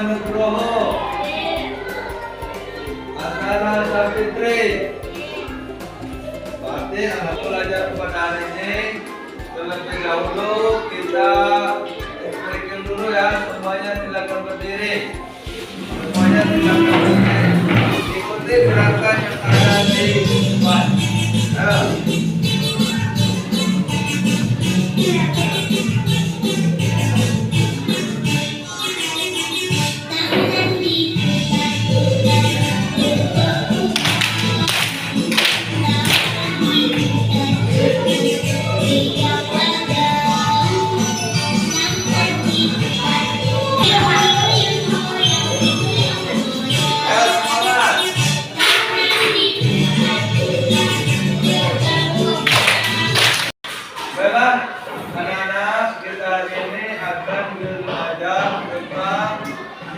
Nugroho, Asana Sapitri. Berarti anak pelajar pada hari ini terlebih dahulu kita berikan dulu ya, semuanya silakan berdiri. Semuanya silakan berdiri. Ikuti gerakan yang ada di depan.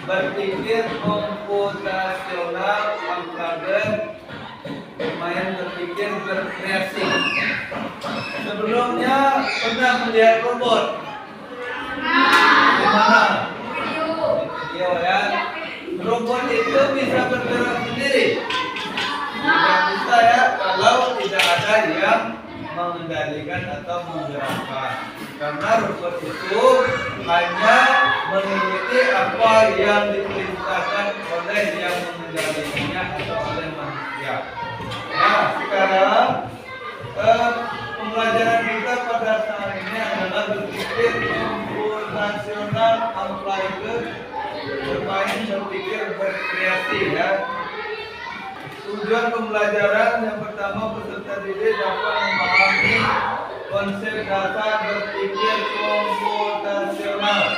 Berpikir komputasional, lumayan berpikir berkreasi. Sebelumnya pernah melihat robot? Gimana? Video ya. Robot itu bisa bergerak sendiri. Tidak bisa ya kalau tidak ada yang mengendalikan atau menggerakkan. Karena robot itu hanya mengikuti apa yang diperintahkan oleh yang mengendalikannya atau oleh manusia. Nah, sekarang pembelajaran kita pada saat ini adalah berpikir komputasional applied, bermain berpikir berkreasi ya. Tujuan pembelajaran yang pertama, peserta didik dapat memahami konsep dasar berpikir komputasional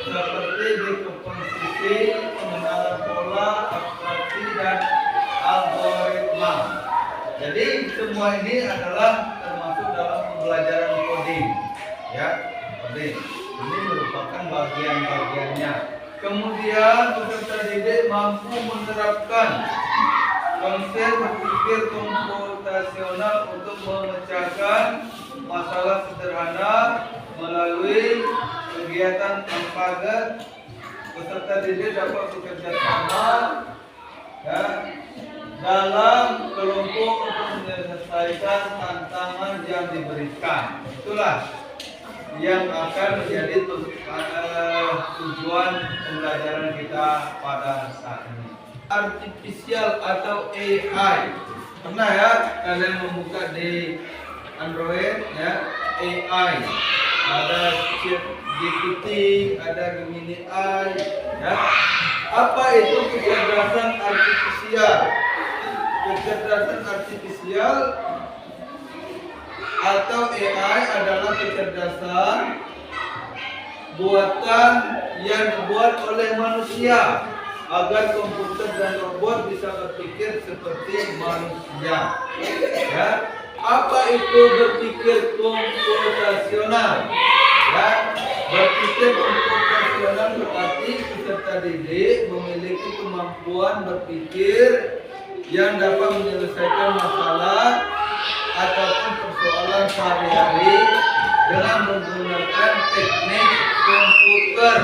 seperti dekomposisi, pengenalan pola, abstraksi, dan algoritma. Jadi semua ini adalah termasuk dalam pembelajaran coding, ya. Coding ini merupakan bagian-bagiannya. Kemudian peserta didik mampu menerapkan konsep berpikir komputasional untuk memecahkan masalah sederhana melalui kegiatan agar peserta didik dapat bekerja sama ya, dalam kelompok untuk menyelesaikan tantangan yang diberikan. Itulah yang akan menjadi tujuan pembelajaran kita pada saat ini. Artificial atau AI, pernah ya kalian membuka di Android ya, AI, ada ChatGPT, ada Gemini AI ya. Apa itu kecerdasan artifisial? Kecerdasan artifisial atau AI adalah kecerdasan buatan yang dibuat oleh manusia agar komputer dan robot bisa berpikir seperti manusia. Ya. Apa itu berpikir komputasional? Ya. Berpikir komputasional berarti peserta didik memiliki kemampuan berpikir yang dapat menyelesaikan masalah ataupun persoalan sehari-hari dengan menggunakan teknik komputer.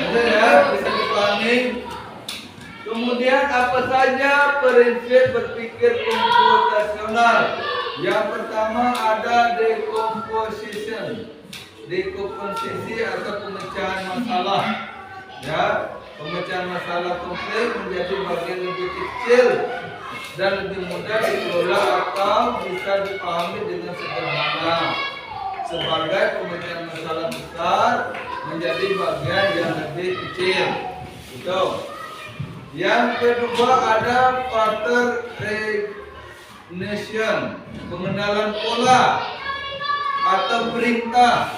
Ada ya, bisa dipahami. Kemudian apa saja prinsip berpikir komputasional? Yang pertama ada decomposition, dekomposisi atau pemecahan masalah. Ya, pemecahan masalah kompleks menjadi bagian lebih kecil dan lebih mudah dikelola atau bisa dipahami dengan sederhana. Sebagai pemecahan masalah besar menjadi bagian yang lebih kecil. Itu. Yang kedua ada pattern recognition, pengenalan pola atau perintah.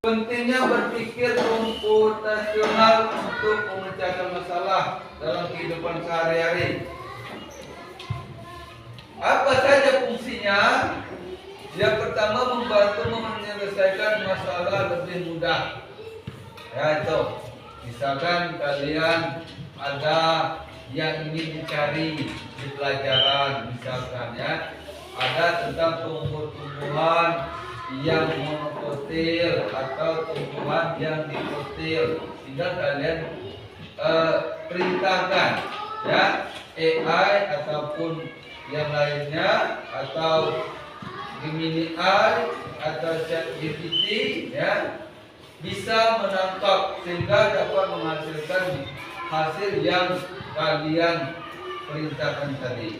Pentingnya berpikir komputasional untuk memecahkan masalah dalam kehidupan sehari-hari. Apa saja fungsinya? Yang pertama membantu menyelesaikan masalah lebih mudah. Ya itu. Misalkan kalian ada yang ingin dicari di pelajaran, misalkan ya, ada tentang tumbuh-tumbuhan yang monokotil atau tumbuhan yang dikotil, sehingga kalian perintahkan ya AI ataupun yang lainnya atau Gemini AI atau ChatGPT ya bisa menangkap sehingga dapat menghasilkan hasil yang kalian perintahkan tadi.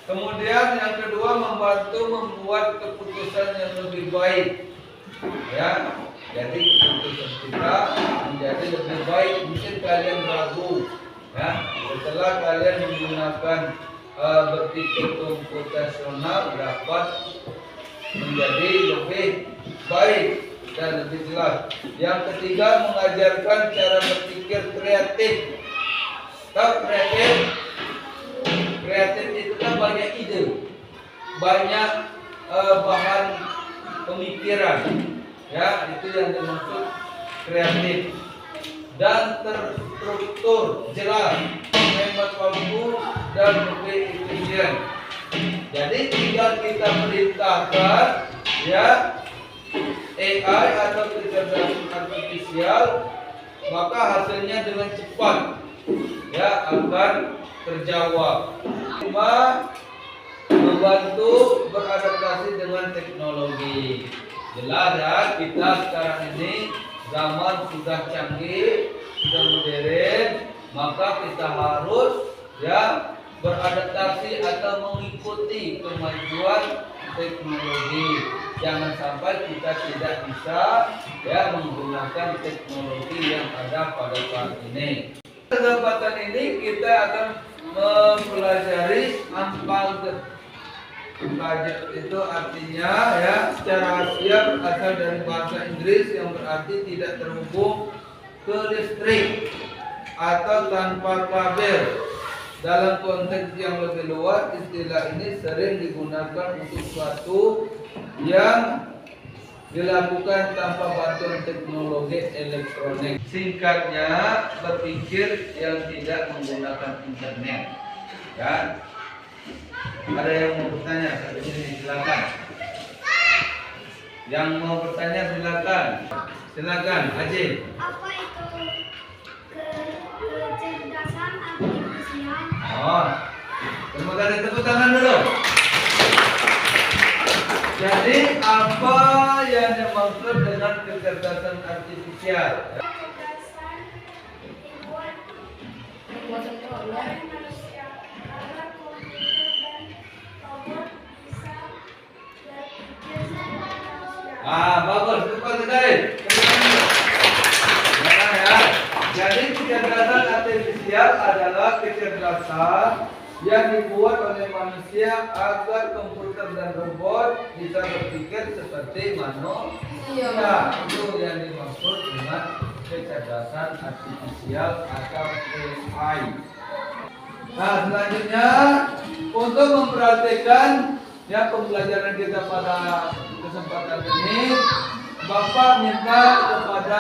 Kemudian yang kedua membantu membuat keputusan yang lebih baik. Ya, jadi keputusan kita menjadi lebih baik. Mungkin kalian ragu, ya. Setelah kalian menggunakan berpikir komputasional dapat menjadi lebih baik dan lebih jelas. Yang ketiga mengajarkan cara berpikir kreatif. Tahu kreatif? Kreatif itu kan banyak ide, banyak bahan pemikiran, ya itu yang dimaksud kreatif dan terstruktur, jelas, menghemat waktu dan lebih efisien. Jadi tinggal kita perintahkan, ya AI atau kecerdasan artifisial, maka hasilnya dengan cepat, ya akan terjawab. Cuma membantu beradaptasi dengan teknologi. Jelas ya, kita sekarang ini zaman sudah canggih, sudah modern, maka kita harus ya beradaptasi atau mengikuti kemajuan teknologi. Jangan sampai kita tidak bisa ya menggunakan teknologi yang ada pada saat ini. Kesempatan ini kita akan mempelajari ampal belajar itu artinya ya secara Asia berasal dari bahasa Inggris yang berarti tidak terhubung ke listrik atau tanpa kabel. Dalam konteks yang lebih luas, istilah ini sering digunakan untuk suatu yang dilakukan tanpa bantuan teknologi elektronik. Singkatnya, berpikir yang tidak menggunakan internet. Ya. Ada yang mau bertanya? Saat ini silakan. Yang mau bertanya silakan. Silakan, Haji. Apa itu kecerdasan artifisial? Oh, terima kasih, tepuk tangan dulu. Jadi apa yang dimaksud dengan kecerdasan artifisial? Kecerdasan dibuat oleh manusia agar komputer dan robot bisa berpikir seperti manusia. Bagus, cepat sekali. Ya, ya. adalah kecerdasan yang dibuat oleh manusia agar komputer dan robot bisa berpikir seperti manusia. Itu yang dimaksud dengan kecerdasan artifisial atau AI. Nah, selanjutnya untuk memperhatikan ya pembelajaran kita pada kesempatan ini, Bapak minta kepada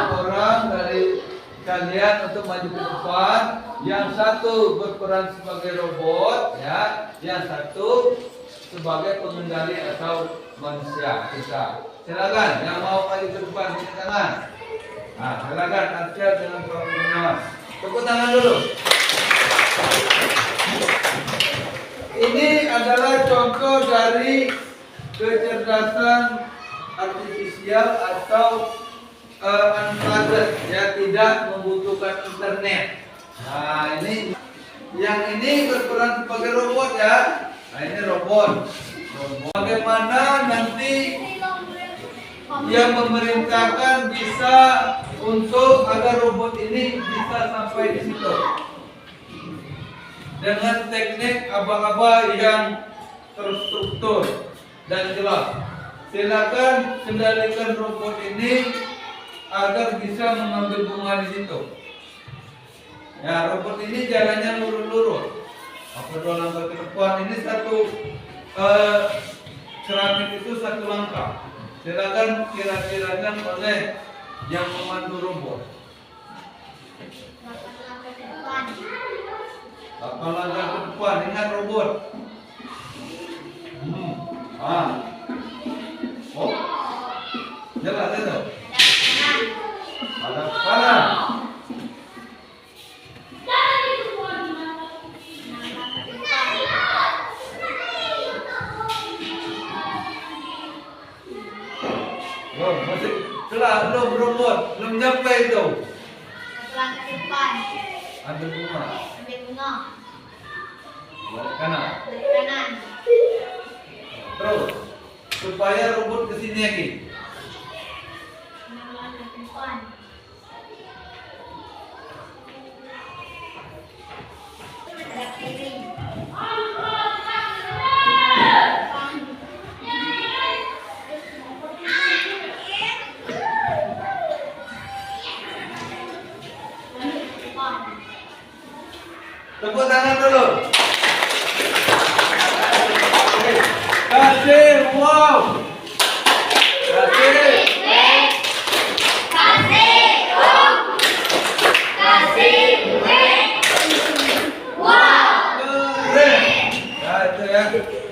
2 orang dari kalian untuk maju ke depan. Yang satu berperan sebagai robot, ya, yang satu sebagai pengendali atau manusia kita. Silakan yang mau maju ke depan, beri tangan. Nah, silakan Arsyad dengan Pak Gunawan. Tepuk tangan dulu. Ini adalah contoh dari kecerdasan artifisial atau unplugged, ya, tidak membutuhkan internet. Nah, ini yang ini berperan sebagai robot, ya. Nah, ini robot. Bagaimana nanti yang memerintahkan bisa untuk agar robot ini bisa sampai di situ dengan teknik aba-aba yang terstruktur dan jelas. Silakan kendalikan robot ini agar bisa mengambil bunga di situ. Ya, robot ini jalannya lurus-lurus. Apa 2 langkah ke depan? Ini satu keramik itu 1 langkah. Silakan kira-kirakan oleh yang memandu robot. 8 langkah ke depan. Ingat robot. Oh, jelas itu. Ada kanan. Masih kelas belum robot, belum nyampe itu. Langkah ke depan. Ambil bunga. Ambil bunga. Balik kanan. Balik kanan. Terus supaya robot ke sini lagi. Langkah ke depan. Belah kiri. Tepuk tangan dulu. Kasih, wow. Kasih. Keren. Nah, itu ya.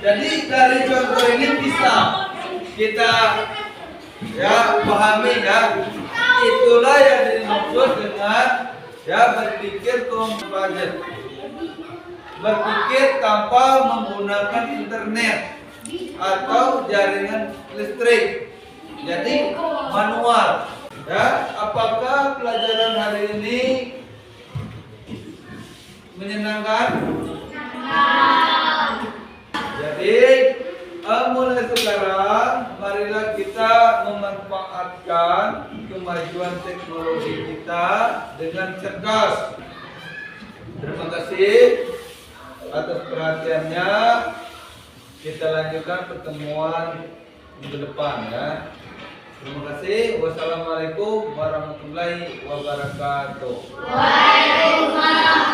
Jadi dari contoh ini bisa kita ya pahami, ya. Itulah yang dimaksud dengan ya berpikir komputer. Berpikir tanpa menggunakan internet atau jaringan listrik. Jadi manual. Ya, apakah pelajaran hari ini menyenangkan? Jadi mulai sekarang marilah kita memanfaatkan kemajuan teknologi kita dengan cerdas. Terima kasih atas perhatiannya. Kita lanjutkan pertemuan minggu depan, ya. Terima kasih. Wassalamualaikum warahmatullahi wabarakatuh. Waalaikumsalam.